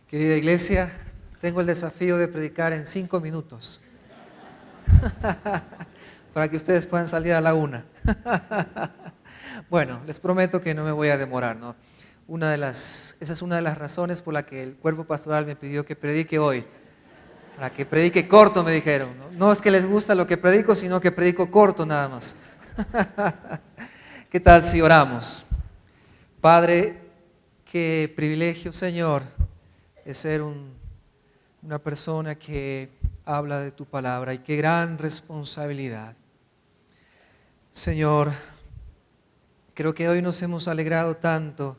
Querida iglesia, tengo el desafío de predicar en 5 minutos para que ustedes puedan salir a la 1. Bueno, les prometo que no me voy a demorar, ¿no? Esa es una de las razones por la que el cuerpo pastoral me pidió que predique hoy. Para que predique corto, me dijeron. No es que les gusta lo que predico, sino que predico corto nada más. ¿Qué tal si oramos? Padre, qué privilegio, Señor, es ser una persona que habla de tu palabra, y qué gran responsabilidad. Señor, creo que hoy nos hemos alegrado tanto,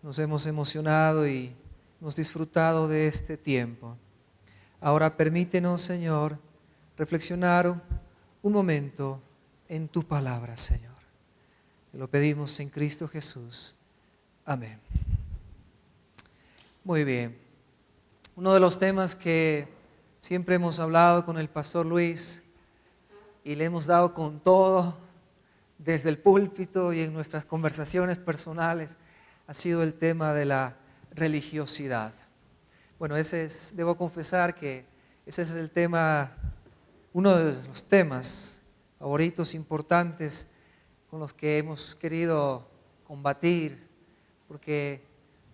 nos hemos emocionado y hemos disfrutado de este tiempo. Ahora permítenos, Señor, reflexionar un momento en tu palabra, Señor. Te lo pedimos en Cristo Jesús. Amén. Muy bien. Uno de los temas que siempre hemos hablado con el pastor Luis y le hemos dado con todo desde el púlpito y en nuestras conversaciones personales ha sido el tema de la religiosidad. Bueno, debo confesar que ese es el tema, uno de los temas favoritos, importantes, con los que hemos querido combatir, porque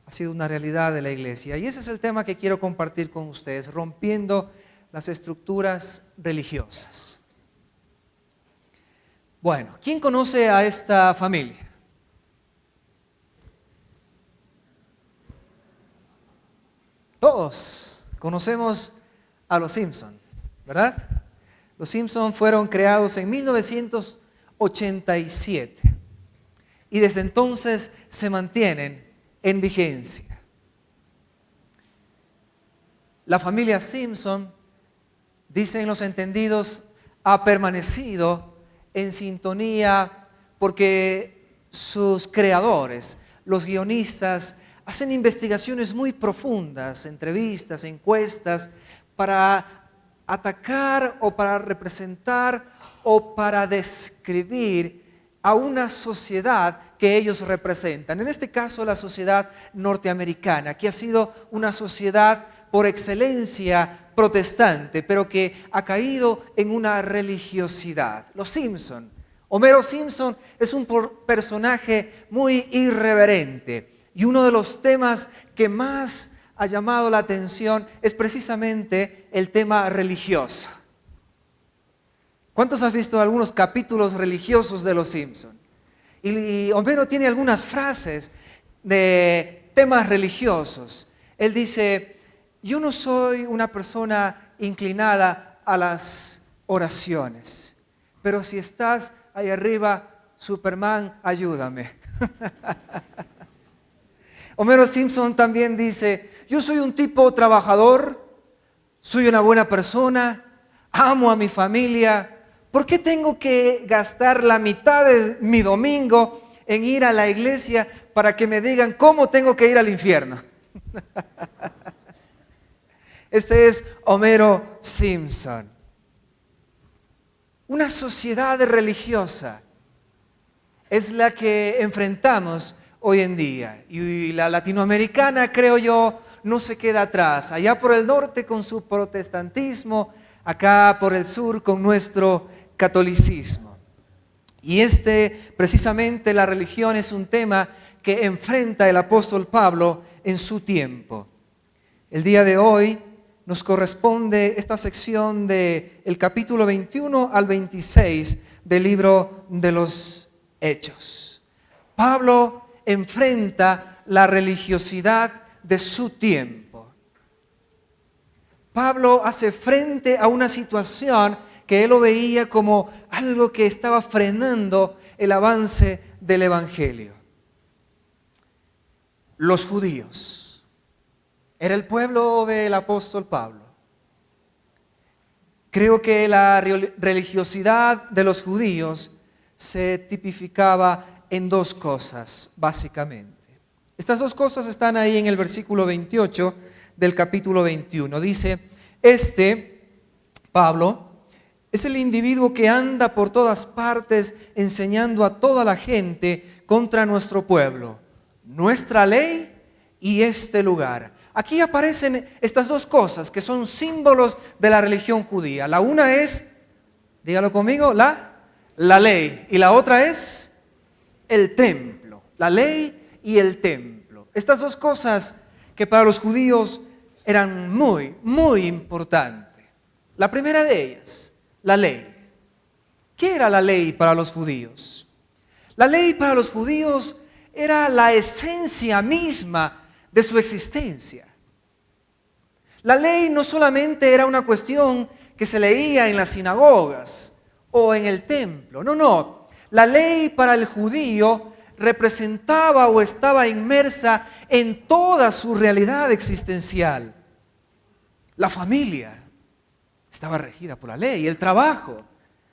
ha sido una realidad de la iglesia. Y ese es el tema que quiero compartir con ustedes, rompiendo las estructuras religiosas. Bueno, ¿quién conoce a esta familia? Todos conocemos a los Simpson, ¿verdad? Los Simpson fueron creados en 1987 y desde entonces se mantienen en vigencia. La familia Simpson, dicen los entendidos, ha permanecido en sintonía porque sus creadores, los guionistas, hacen investigaciones muy profundas, entrevistas, encuestas, para atacar o para representar o para describir a una sociedad que ellos representan. En este caso, la sociedad norteamericana, que ha sido una sociedad por excelencia protestante, pero que ha caído en una religiosidad. Los Simpson. Homero Simpson es un personaje muy irreverente. Y uno de los temas que más ha llamado la atención es precisamente el tema religioso. ¿Cuántos han visto algunos capítulos religiosos de Los Simpson? Y Homero tiene algunas frases de temas religiosos. Él dice: yo no soy una persona inclinada a las oraciones, pero si estás ahí arriba, Superman, ayúdame. Homero Simpson también dice: yo soy un tipo trabajador, soy una buena persona, amo a mi familia. ¿Por qué tengo que gastar la mitad de mi domingo en ir a la iglesia para que me digan cómo tengo que ir al infierno? Este es Homero Simpson. Una sociedad religiosa es la que enfrentamos hoy en día, y la latinoamericana, creo yo, no se queda atrás. Allá por el norte con su protestantismo, acá por el sur con nuestro catolicismo. Y precisamente la religión es un tema que enfrenta el apóstol Pablo en su tiempo. El día de hoy nos corresponde esta sección del capítulo 21 al 26 del libro de los Hechos. Pablo enfrenta la religiosidad de su tiempo. Pablo hace frente a una situación que él lo veía como algo que estaba frenando el avance del evangelio. Los judíos. Era el pueblo del apóstol Pablo. Creo que la religiosidad de los judíos se tipificaba en 2 cosas, básicamente. Estas 2 cosas están ahí en el versículo 28 del capítulo 21. Dice: Pablo, es el individuo que anda por todas partes enseñando a toda la gente contra nuestro pueblo, nuestra ley y este lugar. aquí aparecen estas dos cosas que son símbolos de la religión judía. La una es, dígalo conmigo, la ley. Y la otra es el templo. La ley y el templo. Estas dos cosas que para los judíos eran muy, muy importantes. La primera de ellas, la ley. ¿Qué era la ley para los judíos? La ley para los judíos era la esencia misma de su existencia. La ley no solamente era una cuestión que se leía en las sinagogas o en el templo. No. La ley para el judío representaba o estaba inmersa en toda su realidad existencial. La familia estaba regida por la ley, el trabajo,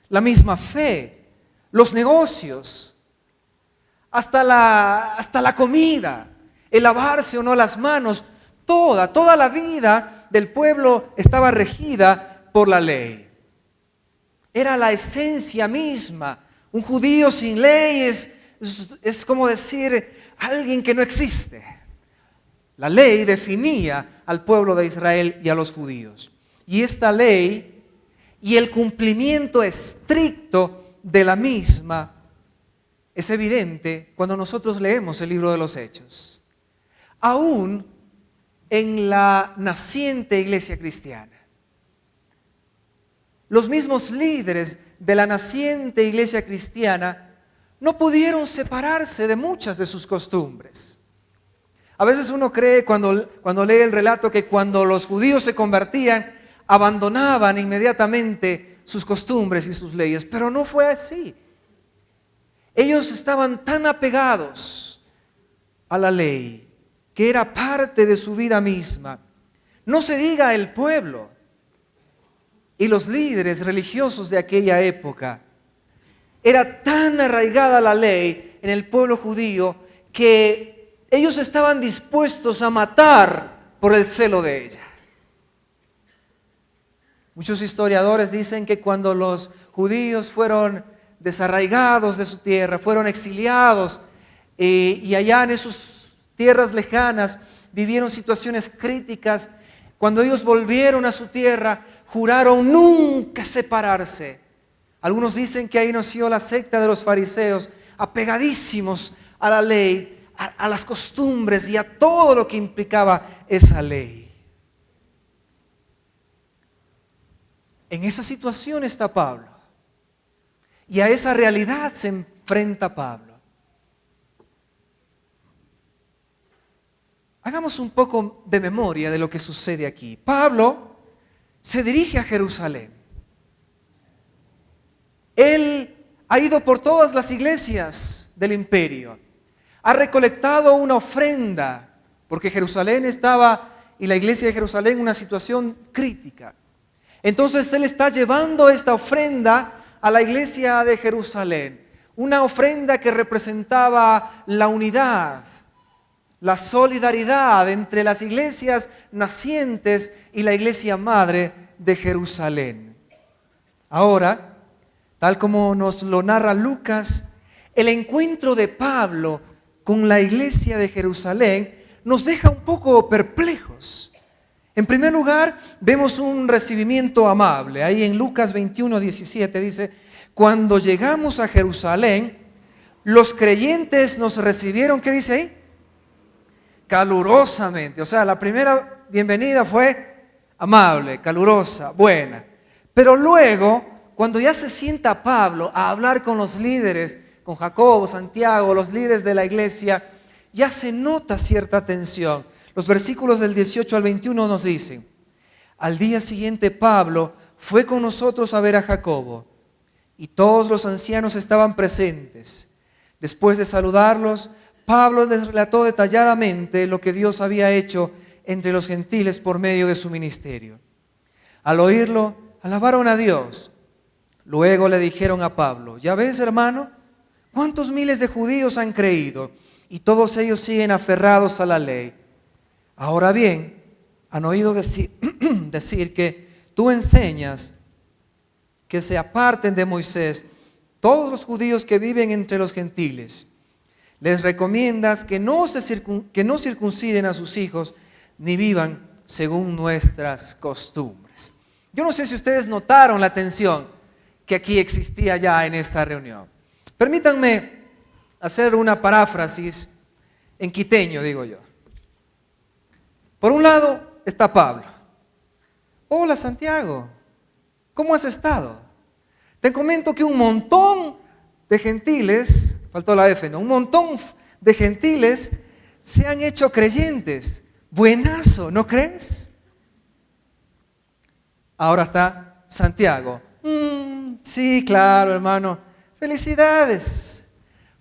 la misma fe, los negocios, hasta la comida, el lavarse o no las manos, toda la vida del pueblo estaba regida por la ley. Era la esencia misma. Un judío sin ley es como decir alguien que no existe. La ley definía al pueblo de Israel y a los judíos. Y esta ley y el cumplimiento estricto de la misma es evidente cuando nosotros leemos el libro de los Hechos. Aún en la naciente iglesia cristiana. Los mismos líderes de la naciente iglesia cristiana no pudieron separarse de muchas de sus costumbres. A veces uno cree cuando lee el relato que cuando los judíos se convertían, abandonaban inmediatamente sus costumbres y sus leyes, pero no fue así. Ellos estaban tan apegados a la ley, que era parte de su vida misma. No se diga el pueblo y los líderes religiosos de aquella época. Era tan arraigada la ley en el pueblo judío que ellos estaban dispuestos a matar por el celo de ella. Muchos historiadores dicen que cuando los judíos fueron desarraigados de su tierra, fueron exiliados y allá en esas tierras lejanas vivieron situaciones críticas, cuando ellos volvieron a su tierra, juraron nunca separarse. Algunos dicen que ahí nació la secta de los fariseos, apegadísimos a la ley, a las costumbres y a todo lo que implicaba esa ley. En esa situación está Pablo. Y a esa realidad se enfrenta Pablo. Hagamos un poco de memoria de lo que sucede aquí. Pablo se dirige a Jerusalén. Él ha ido por todas las iglesias del imperio. Ha recolectado una ofrenda, porque Jerusalén estaba, y la iglesia de Jerusalén, en una situación crítica. Entonces él está llevando esta ofrenda a la iglesia de Jerusalén. Una ofrenda que representaba la unidad, la solidaridad entre las iglesias nacientes y la iglesia madre de Jerusalén. Ahora, tal como nos lo narra Lucas, el encuentro de Pablo con la iglesia de Jerusalén nos deja un poco perplejos. En primer lugar, vemos un recibimiento amable. Ahí en Lucas 21:17 dice: cuando llegamos a Jerusalén, los creyentes nos recibieron, ¿qué dice ahí? Calurosamente. O sea, la primera bienvenida fue amable, calurosa, buena. Pero luego, cuando ya se sienta Pablo a hablar con los líderes, con Jacobo, Santiago, los líderes de la iglesia, ya se nota cierta tensión. Los versículos del 18 al 21 nos dicen: al día siguiente Pablo fue con nosotros a ver a Jacobo, y todos los ancianos estaban presentes. Después de saludarlos, Pablo les relató detalladamente lo que Dios había hecho entre los gentiles por medio de su ministerio. Al oírlo, alabaron a Dios. Luego le dijeron a Pablo: ¿ya ves, hermano? ¿Cuántos miles de judíos han creído? Y todos ellos siguen aferrados a la ley. Ahora bien, han oído decir que tú enseñas que se aparten de Moisés todos los judíos que viven entre los gentiles. Les recomiendas que no circunciden a sus hijos ni vivan según nuestras costumbres. Yo no sé si ustedes notaron la tensión que aquí existía ya en esta reunión. Permítanme hacer una paráfrasis en quiteño, digo yo. Por un lado está Pablo. Hola Santiago, ¿cómo has estado? Te comento que un montón de gentiles, faltó la F, ¿no? Un montón de gentiles se han hecho creyentes. Buenazo, ¿no crees? Ahora está Santiago. Sí, claro, hermano. Felicidades.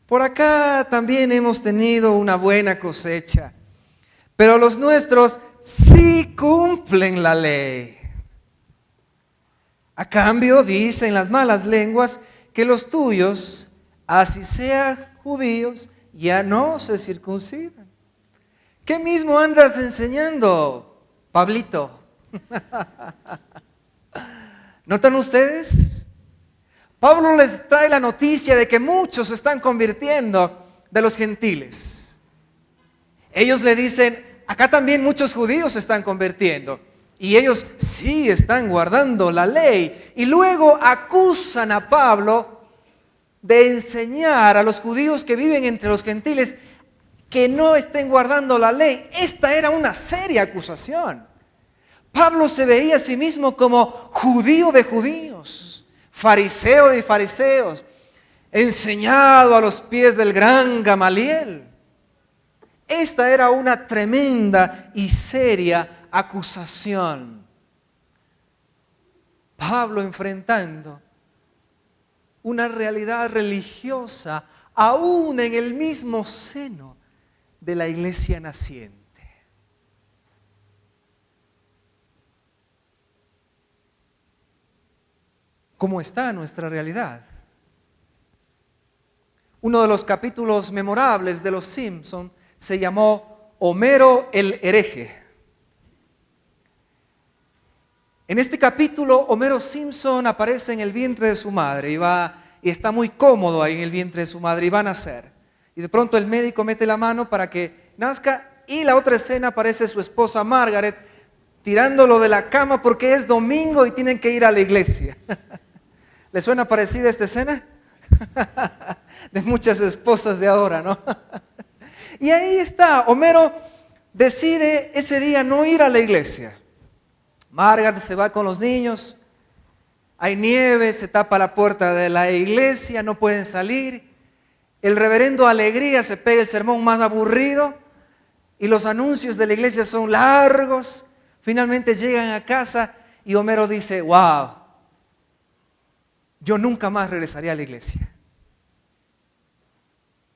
Por acá también hemos tenido una buena cosecha. Pero los nuestros sí cumplen la ley. A cambio, dicen las malas lenguas que los tuyos, así sean judíos, ya no se circuncidan. ¿Qué mismo andas enseñando, Pablito? ¿Notan ustedes? Pablo les trae la noticia de que muchos se están convirtiendo de los gentiles. Ellos le dicen, acá también muchos judíos se están convirtiendo. Y ellos sí están guardando la ley. Y luego acusan a Pablo de enseñar a los judíos que viven entre los gentiles que no estén guardando la ley. Esta era una seria acusación. Pablo se veía a sí mismo como judío de judíos, fariseo de fariseos, enseñado a los pies del gran Gamaliel. Esta era una tremenda y seria acusación. Pablo enfrentando una realidad religiosa aún en el mismo seno de la iglesia naciente. ¿Cómo está nuestra realidad? Uno de los capítulos memorables de Los Simpson se llamó Homero el hereje. En este capítulo, Homero Simpson aparece en el vientre de su madre y está muy cómodo ahí en el vientre de su madre y va a nacer. Y de pronto el médico mete la mano para que nazca y la otra escena aparece su esposa Margaret tirándolo de la cama porque es domingo y tienen que ir a la iglesia. ¿Le suena parecida esta escena? De muchas esposas de ahora, ¿no? Y ahí está, Homero decide ese día no ir a la iglesia. Margaret se va con los niños, hay nieve, se tapa la puerta de la iglesia, no pueden salir. El reverendo Alegría se pega el sermón más aburrido y los anuncios de la iglesia son largos. Finalmente llegan a casa y Homero dice, wow, yo nunca más regresaré a la iglesia.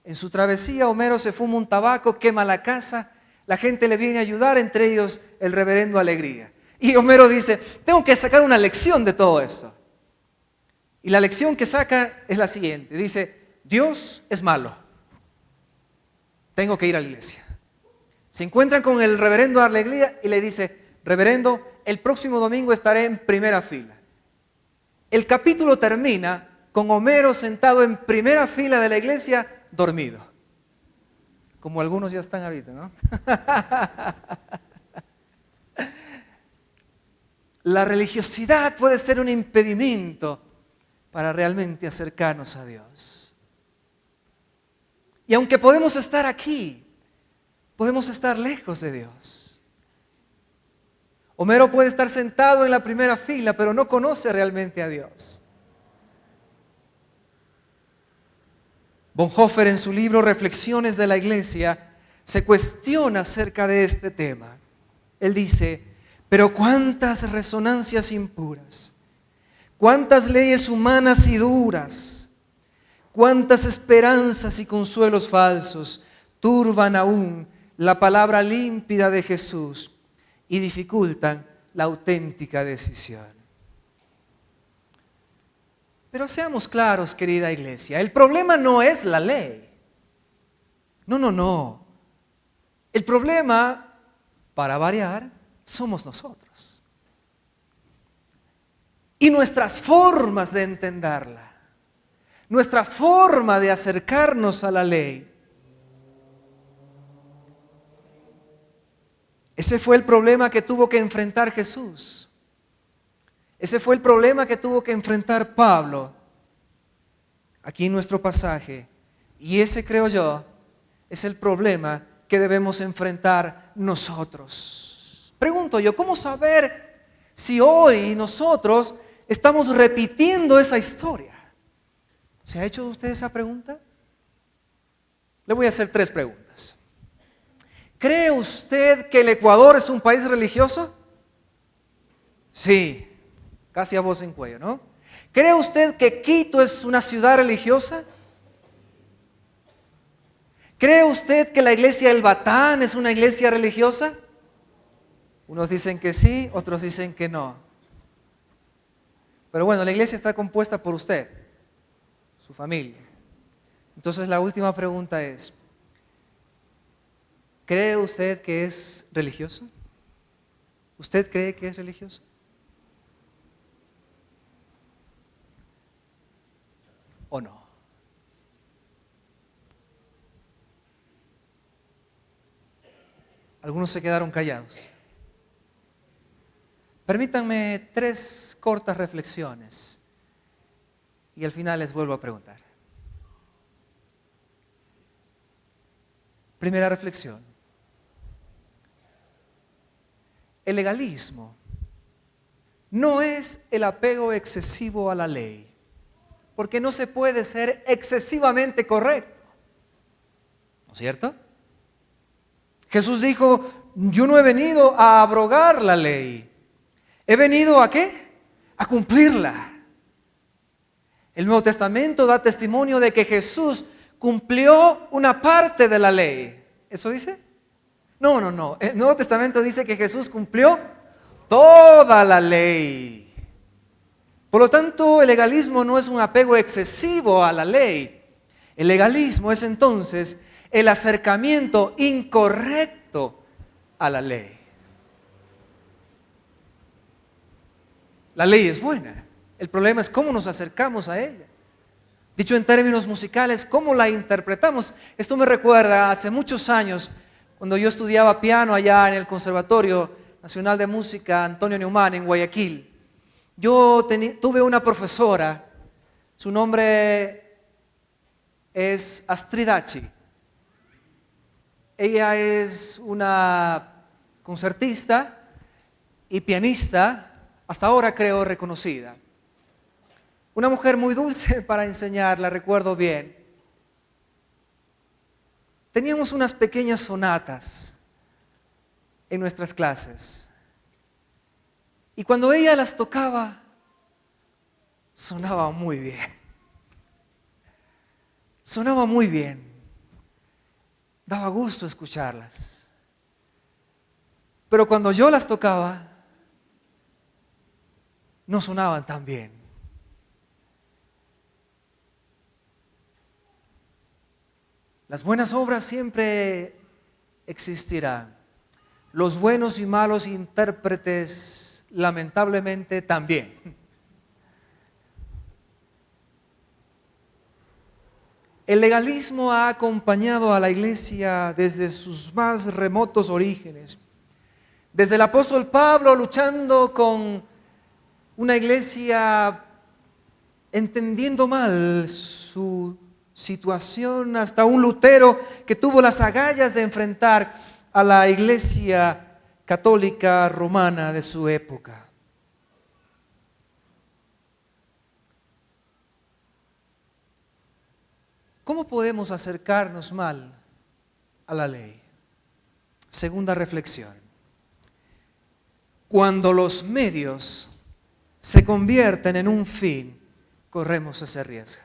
En su travesía, Homero se fuma un tabaco, quema la casa, la gente le viene a ayudar, entre ellos el reverendo Alegría. Y Homero dice, tengo que sacar una lección de todo esto. Y la lección que saca es la siguiente, dice, Dios es malo, tengo que ir a la iglesia. Se encuentran con el reverendo Alegría y le dice, reverendo, el próximo domingo estaré en primera fila. El capítulo termina con Homero sentado en primera fila de la iglesia, dormido. Como algunos ya están ahorita, ¿no? La religiosidad puede ser un impedimento para realmente acercarnos a Dios. Y aunque podemos estar aquí, podemos estar lejos de Dios. Homero puede estar sentado en la primera fila, pero no conoce realmente a Dios. Bonhoeffer, en su libro Reflexiones de la Iglesia, se cuestiona acerca de este tema. Él dice, pero cuántas resonancias impuras, cuántas leyes humanas y duras, cuántas esperanzas y consuelos falsos turban aún la palabra límpida de Jesús y dificultan la auténtica decisión. Pero seamos claros, querida iglesia, el problema no es la ley. No. El problema, para variar, somos nosotros. Y nuestras formas de entenderla, nuestra forma de acercarnos a la ley, Ese fue el problema que tuvo que enfrentar Jesús. Ese fue el problema que tuvo que enfrentar Pablo aquí en nuestro pasaje. Y ese, creo yo, es el problema que debemos enfrentar nosotros. Pregunto yo, ¿cómo saber si hoy nosotros estamos repitiendo esa historia? ¿Se ha hecho usted esa pregunta? Le voy a hacer 3 preguntas. ¿Cree usted que el Ecuador es un país religioso? Sí, casi a voz en cuello, ¿no? ¿Cree usted que Quito es una ciudad religiosa? ¿Cree usted que la iglesia del Batán es una iglesia religiosa? Unos dicen que sí, otros dicen que no. Pero bueno, la iglesia está compuesta por usted, su familia. Entonces la última pregunta es, ¿cree usted que es religioso? ¿Usted cree que es religioso? ¿O no? Algunos se quedaron callados. Permítanme 3 cortas reflexiones y al final les vuelvo a preguntar. Primera reflexión. El legalismo no es el apego excesivo a la ley, porque no se puede ser excesivamente correcto, ¿no es cierto? Jesús dijo, yo no he venido a abrogar la ley, he venido ¿a qué? A cumplirla. El Nuevo Testamento da testimonio de que Jesús cumplió una parte de la ley. ¿Eso dice? No. El Nuevo Testamento dice que Jesús cumplió toda la ley. Por lo tanto, el legalismo no es un apego excesivo a la ley. El legalismo es entonces el acercamiento incorrecto a la ley. La ley es buena. El problema es cómo nos acercamos a ella. Dicho en términos musicales, ¿cómo la interpretamos? Esto me recuerda hace muchos años, cuando yo estudiaba piano allá en el Conservatorio Nacional de Música Antonio Neumann en Guayaquil. Yo tuve una profesora, su nombre es Astrid Achi. Ella es una concertista y pianista, hasta ahora creo reconocida. Una mujer muy dulce para enseñar, la recuerdo bien. Teníamos unas pequeñas sonatas en nuestras clases. Y cuando ella las tocaba, sonaba muy bien. Sonaba muy bien. Daba gusto escucharlas. Pero cuando yo las tocaba, no sonaban tan bien. Las buenas obras siempre existirán. Los buenos y malos intérpretes, lamentablemente, también. El legalismo ha acompañado a la iglesia desde sus más remotos orígenes. Desde el apóstol Pablo luchando con una iglesia entendiendo mal su situación, hasta un Lutero que tuvo las agallas de enfrentar a la iglesia católica romana de su época. ¿Cómo podemos acercarnos mal a la ley? Segunda reflexión. Cuando los medios se convierten en un fin, corremos ese riesgo.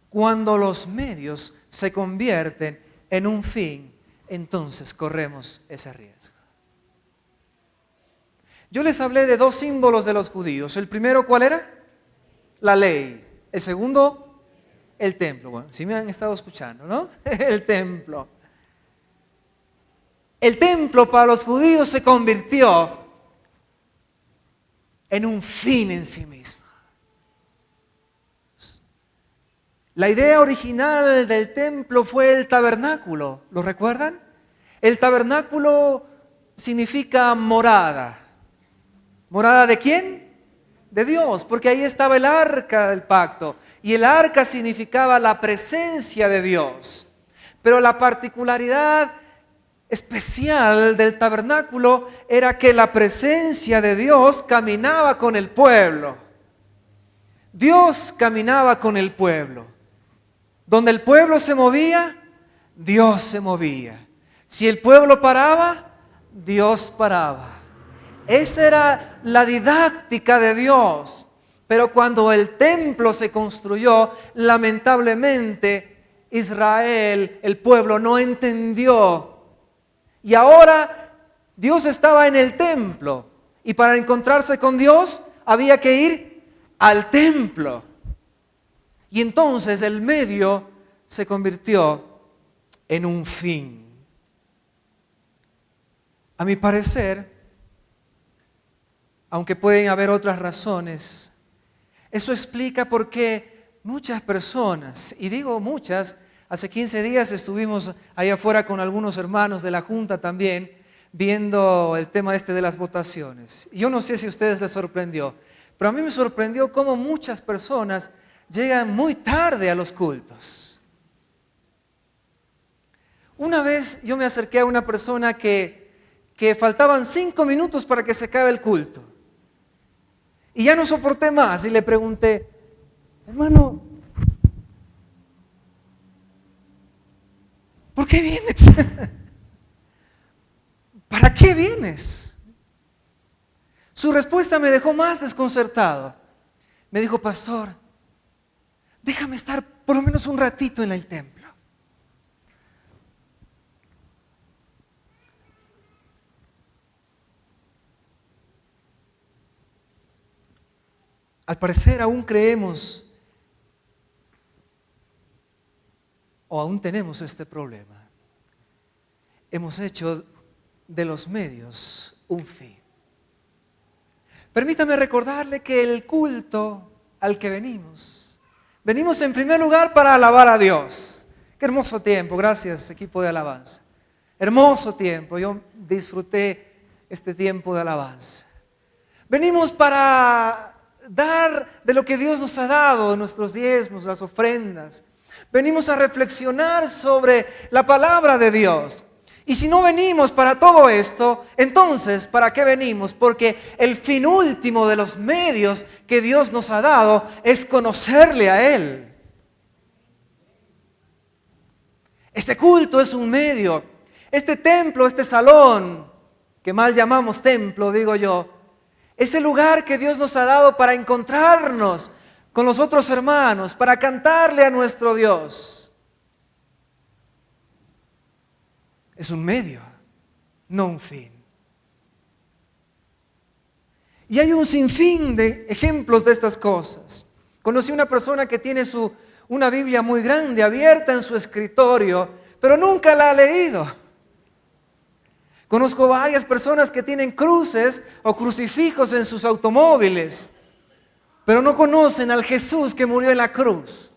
Cuando los medios se convierten en un fin, entonces corremos ese riesgo. Yo les hablé de 2 símbolos de los judíos. El primero, ¿cuál era? La ley. El segundo, el templo. Bueno, si me han estado escuchando, ¿no? El templo. El templo para los judíos se convirtió en un fin en sí mismo. La idea original del templo fue el tabernáculo, ¿lo recuerdan? El tabernáculo significa morada. ¿Morada de quién? De Dios, porque ahí estaba el arca del pacto. Y el arca significaba la presencia de Dios. Pero la particularidad especial del tabernáculo era que la presencia de Dios caminaba con el pueblo. Dios caminaba con el pueblo. Donde el pueblo se movía, Dios se movía. Si el pueblo paraba, Dios paraba. Esa era la didáctica de Dios. Pero cuando el templo se construyó, lamentablemente Israel, el pueblo, no entendió. Y ahora Dios estaba en el templo. Y para encontrarse con Dios había que ir al templo. Y entonces el medio se convirtió en un fin. A mi parecer, aunque pueden haber otras razones, eso explica por qué muchas personas, y digo muchas, hace 15 días estuvimos allá afuera con algunos hermanos de la Junta también, viendo el tema de las votaciones. Yo no sé si a ustedes les sorprendió, pero a mí me sorprendió cómo muchas personas llegan muy tarde a los cultos. Una vez yo me acerqué a una persona que faltaban 5 minutos para que se acabe el culto. Y ya no soporté más y le pregunté, hermano, ¿por qué vienes? ¿Para qué vienes? Su respuesta me dejó más desconcertado. Me dijo, pastor, déjame estar por lo menos un ratito en el templo. Al parecer aún creemos o aún tenemos este problema. Hemos hecho de los medios un fin. Permítame recordarle que el culto al que venimos en primer lugar para alabar a Dios. Qué hermoso tiempo, gracias equipo de alabanza. Hermoso tiempo, yo disfruté este tiempo de alabanza. Venimos para dar de lo que Dios nos ha dado, nuestros diezmos, las ofrendas. Venimos a reflexionar sobre la palabra de Dios. Y si no venimos para todo esto, entonces ¿para qué venimos? Porque el fin último de los medios que Dios nos ha dado es conocerle a Él. Este culto es un medio. Este templo, este salón, que mal llamamos templo, digo yo, es el lugar que Dios nos ha dado para encontrarnos con los otros hermanos, para cantarle a nuestro Dios. Es un medio, no un fin. Y hay un sinfín de ejemplos de estas cosas. Conocí una persona que tiene una Biblia muy grande abierta en su escritorio, pero nunca la ha leído. Conozco varias personas que tienen cruces o crucifijos en sus automóviles, pero no conocen al Jesús que murió en la cruz.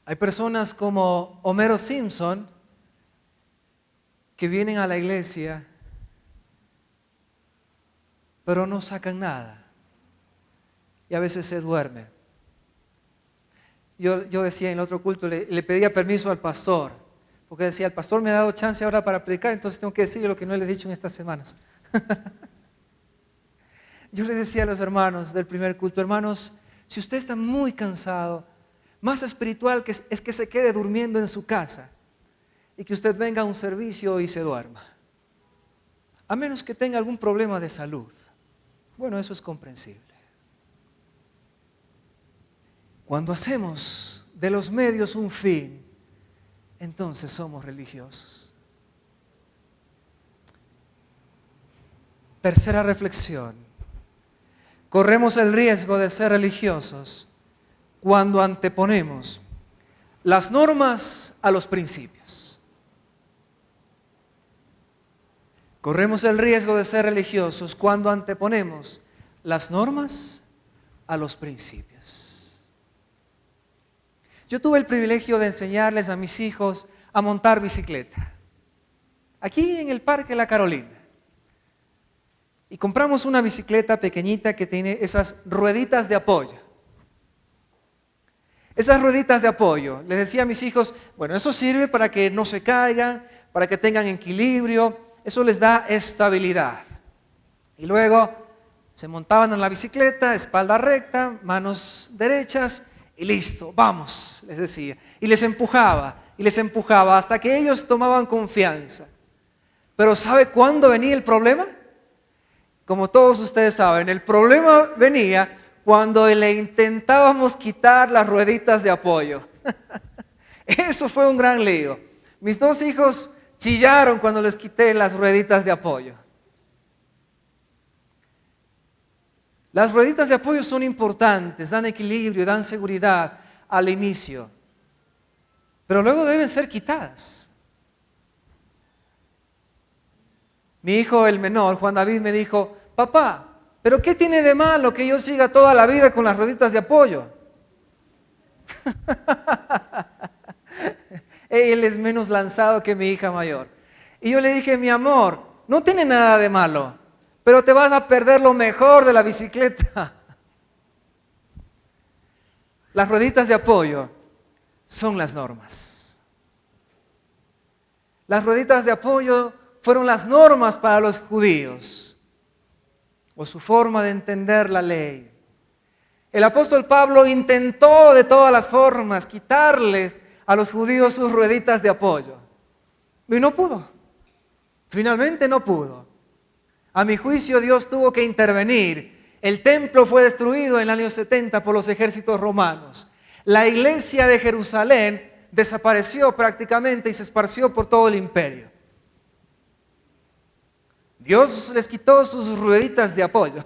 Hay personas como Homero Simpson que vienen a la iglesia, pero no sacan nada. Y a veces se duerme. Yo decía en el otro culto, le pedía permiso al pastor, porque decía, el pastor me ha dado chance ahora para predicar, entonces tengo que decirle lo que no le he dicho en estas semanas. Yo les decía a los hermanos del primer culto, hermanos, si usted está muy cansado, más espiritual es que se quede durmiendo en su casa y que usted venga a un servicio y se duerma. A menos que tenga algún problema de salud. Bueno, eso es comprensible. Cuando hacemos de los medios un fin, entonces somos religiosos. Tercera reflexión. Corremos el riesgo de ser religiosos cuando anteponemos las normas a los principios. Corremos el riesgo de ser religiosos cuando anteponemos las normas a los principios. Yo tuve el privilegio de enseñarles a mis hijos a montar bicicleta, aquí en el Parque La Carolina. Y compramos una bicicleta pequeñita que tiene esas rueditas de apoyo. Esas rueditas de apoyo, les decía a mis hijos, bueno, eso sirve para que no se caigan, para que tengan equilibrio, eso les da estabilidad. Y luego se montaban en la bicicleta, espalda recta, manos derechas y listo, vamos, les decía. Y les empujaba hasta que ellos tomaban confianza. Pero ¿sabe cuándo venía el problema? Como todos ustedes saben, el problema venía cuando le intentábamos quitar las rueditas de apoyo. Eso fue un gran lío. Mis dos hijos chillaron cuando les quité las rueditas de apoyo. Las rueditas de apoyo son importantes, dan equilibrio, dan seguridad al inicio, pero luego deben ser quitadas. Mi hijo, el menor, Juan David, me dijo, papá, ¿pero qué tiene de malo que yo siga toda la vida con las rueditas de apoyo? Él es menos lanzado que mi hija mayor. Y yo le dije, mi amor, no tiene nada de malo, pero te vas a perder lo mejor de la bicicleta. Las rueditas de apoyo son las normas. Las rueditas de apoyo fueron las normas para los judíos, o su forma de entender la ley. El apóstol Pablo intentó de todas las formas quitarles a los judíos sus rueditas de apoyo. Y no pudo. Finalmente no pudo. A mi juicio, Dios tuvo que intervenir. El templo fue destruido en el año 70 por los ejércitos romanos. La iglesia de Jerusalén desapareció prácticamente y se esparció por todo el imperio. Dios les quitó sus rueditas de apoyo.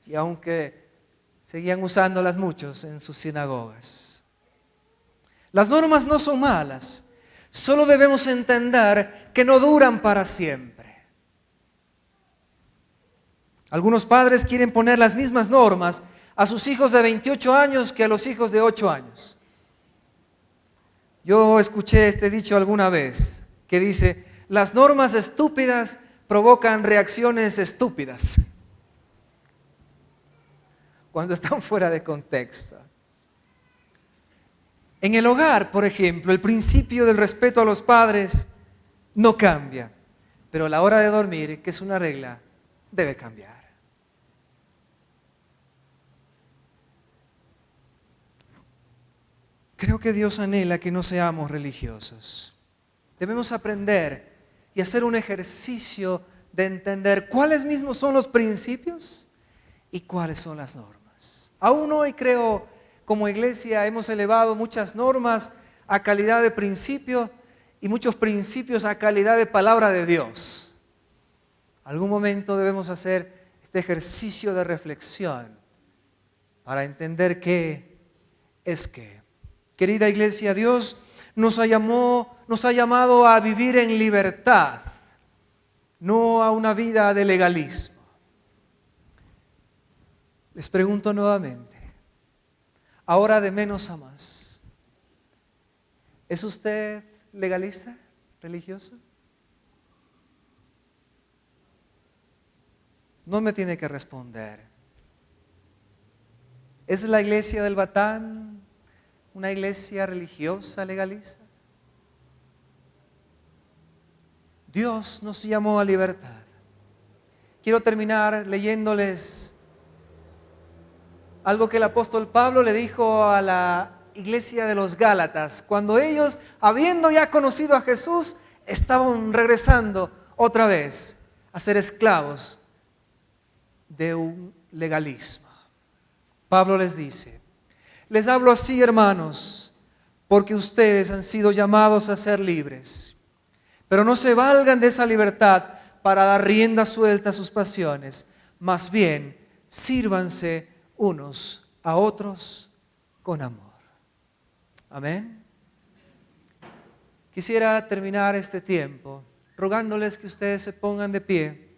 Y aunque seguían usándolas muchos en sus sinagogas. Las normas no son malas. Solo debemos entender que no duran para siempre. Algunos padres quieren poner las mismas normas a sus hijos de 28 años que a los hijos de 8 años. Yo escuché este dicho alguna vez que dice, las normas estúpidas provocan reacciones estúpidas cuando están fuera de contexto. En el hogar, por ejemplo, el principio del respeto a los padres no cambia, pero la hora de dormir, que es una regla, debe cambiar. Creo que Dios anhela que no seamos religiosos. Debemos aprender y hacer un ejercicio de entender cuáles mismos son los principios y cuáles son las normas. Aún hoy creo, como iglesia, hemos elevado muchas normas a calidad de principio y muchos principios a calidad de palabra de Dios. Algún momento debemos hacer este ejercicio de reflexión para entender qué es qué. Querida iglesia, Dios nos ha llamado a vivir en libertad, no a una vida de legalismo. Les pregunto nuevamente, ahora de menos a más, ¿es usted legalista, religioso? No me tiene que responder. ¿Es la iglesia del Batán una iglesia religiosa, legalista? Dios nos llamó a libertad. Quiero terminar leyéndoles algo que el apóstol Pablo le dijo a la iglesia de los Gálatas, cuando ellos, habiendo ya conocido a Jesús, estaban regresando otra vez a ser esclavos de un legalismo. Pablo les dice, les hablo así, hermanos, porque ustedes han sido llamados a ser libres. Pero no se valgan de esa libertad para dar rienda suelta a sus pasiones. Más bien, sírvanse unos a otros con amor. Amén. Quisiera terminar este tiempo rogándoles que ustedes se pongan de pie,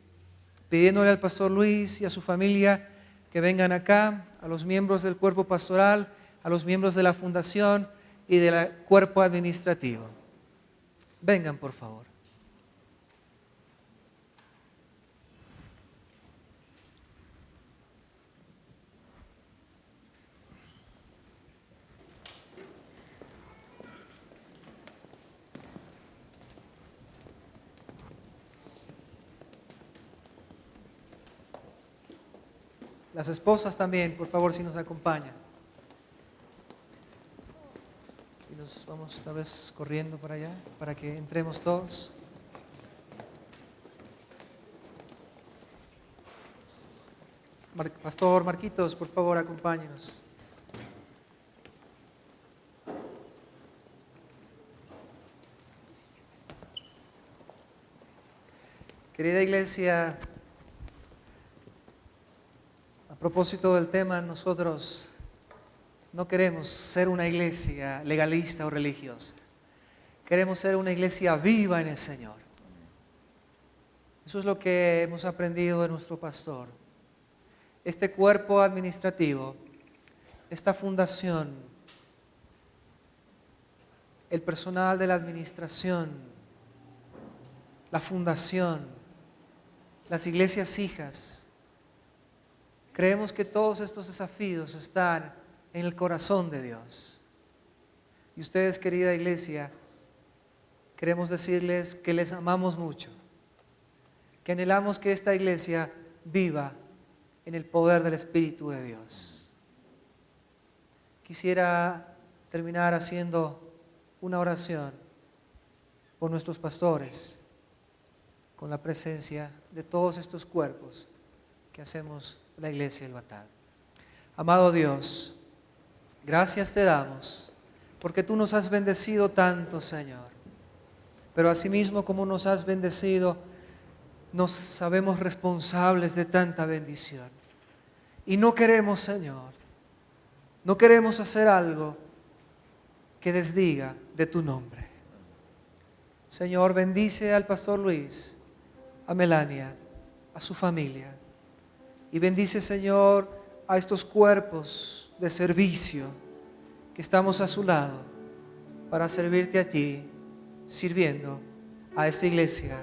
pidiéndole al pastor Luis y a su familia que vengan acá, a los miembros del cuerpo pastoral, a los miembros de la fundación y del cuerpo administrativo. Vengan, por favor. Las esposas también, por favor, si nos acompañan. Y nos vamos tal vez corriendo para allá, para que entremos todos. Pastor Marquitos, por favor, acompáñenos. Querida iglesia, a propósito del tema, nosotros no queremos ser una iglesia legalista o religiosa. Queremos ser una iglesia viva en el Señor. Eso es lo que hemos aprendido de nuestro pastor. Este cuerpo administrativo, esta fundación, el personal de la administración, la fundación, las iglesias hijas, creemos que todos estos desafíos están en el corazón de Dios. Y ustedes, querida iglesia, queremos decirles que les amamos mucho, que anhelamos que esta iglesia viva en el poder del Espíritu de Dios. Quisiera terminar haciendo una oración por nuestros pastores, con la presencia de todos estos cuerpos que hacemos la iglesia del Batal. Amado Dios, gracias te damos porque tú nos has bendecido tanto, Señor. Pero asimismo como nos has bendecido, nos sabemos responsables de tanta bendición. Y no queremos, Señor, no queremos hacer algo que desdiga de tu nombre. Señor, bendice al pastor Luis, a Melania, a su familia. Y bendice, Señor, a estos cuerpos de servicio que estamos a su lado para servirte a ti, sirviendo a esta iglesia,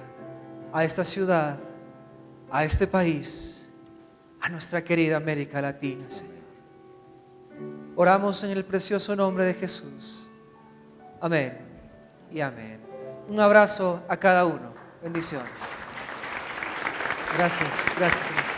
a esta ciudad, a este país, a nuestra querida América Latina, Señor. Oramos en el precioso nombre de Jesús. Amén y amén. Un abrazo a cada uno. Bendiciones. Gracias, Señor.